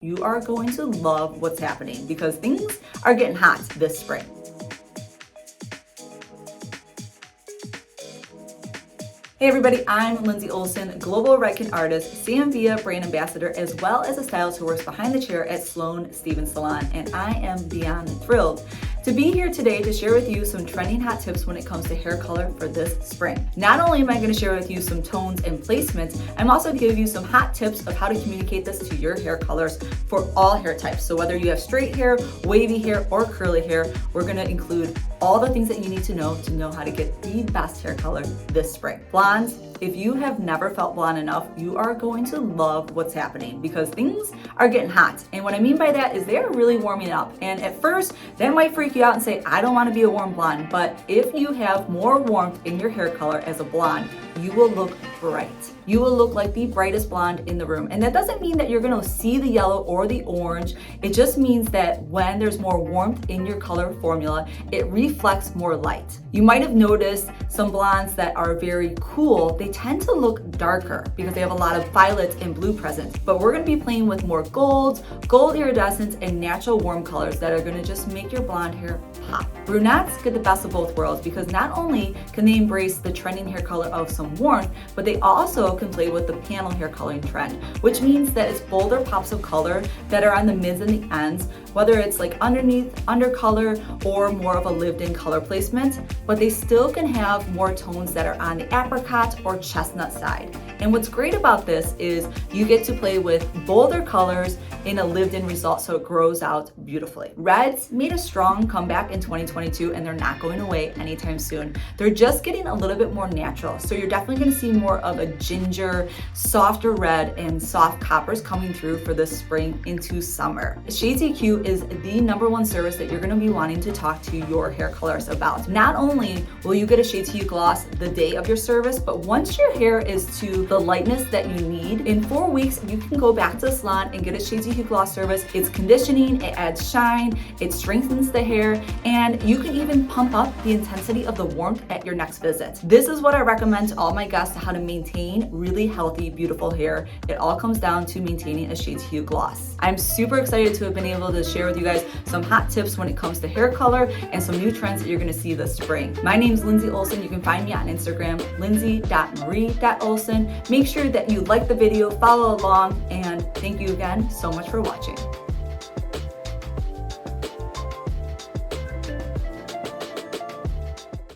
You are going to love what's happening because things are getting hot this spring. Hey everybody, I'm Lindsay Olson, global Redken artist, Samvia brand ambassador, as well as a stylist who works behind the chair at Sloan Stevens Salon, and I am beyond thrilled to be here today to share with you some trending hot tips when it comes to hair color for this spring. Not only am I going to share with you some tones and placements, I'm also going to give you some hot tips of how to communicate this to your hair colors for all hair types. So whether you have straight hair, wavy hair, or curly hair, we're going to include all the things that you need to know how to get the best hair color this spring. Blondes, if you have never felt blonde enough, you are going to love what's happening because things are getting hot. And what I mean by that is they are really warming up. And at first, that might freak you out and say, I don't want to be a warm blonde. But if you have more warmth in your hair color as a blonde, you will look bright. You will look like the brightest blonde in the room. And that doesn't mean that you're gonna see the yellow or the orange. It just means that when there's more warmth in your color formula, it reflects more light. You might have noticed some blondes that are very cool, they tend to look darker because they have a lot of violet and blue present. But we're gonna be playing with more golds, gold iridescence, and natural warm colors that are gonna just make your blonde hair pop. Brunettes get the best of both worlds because not only can they embrace the trending hair color of some warmth, but they also can play with the panel hair coloring trend, which means that it's bolder pops of color that are on the mids and the ends, whether it's like underneath, under color, or more of a lived-in color placement, but they still can have more tones that are on the apricot or chestnut side. And what's great about this is you get to play with bolder colors in a lived-in result, so it grows out beautifully. Reds made a strong comeback in 2022 and they're not going away anytime soon. They're just getting a little bit more natural. So you're definitely gonna see more of a ginger, softer red, and soft coppers coming through for this spring into summer. Shades EQ is the #1 service that you're gonna be wanting to talk to your hair colorist about. Not only will you get a Shades EQ gloss the day of your service, but once your hair is to the lightness that you need, in 4 weeks, you can go back to the salon and get a Shades EQ gloss service. It's conditioning, it adds shine, it strengthens the hair, and you can even pump up the intensity of the warmth at your next visit. This is what I recommend to all my guests how to maintain really healthy, beautiful hair. It all comes down to maintaining a Shades EQ gloss. I'm super excited to have been able to share with you guys some hot tips when it comes to hair color and some new trends that you're gonna see this spring. My name's Lindsay Olson. You can find me on Instagram, lindsay.marie.olson. Make sure that you like the video, follow along, and thank you again so much for watching.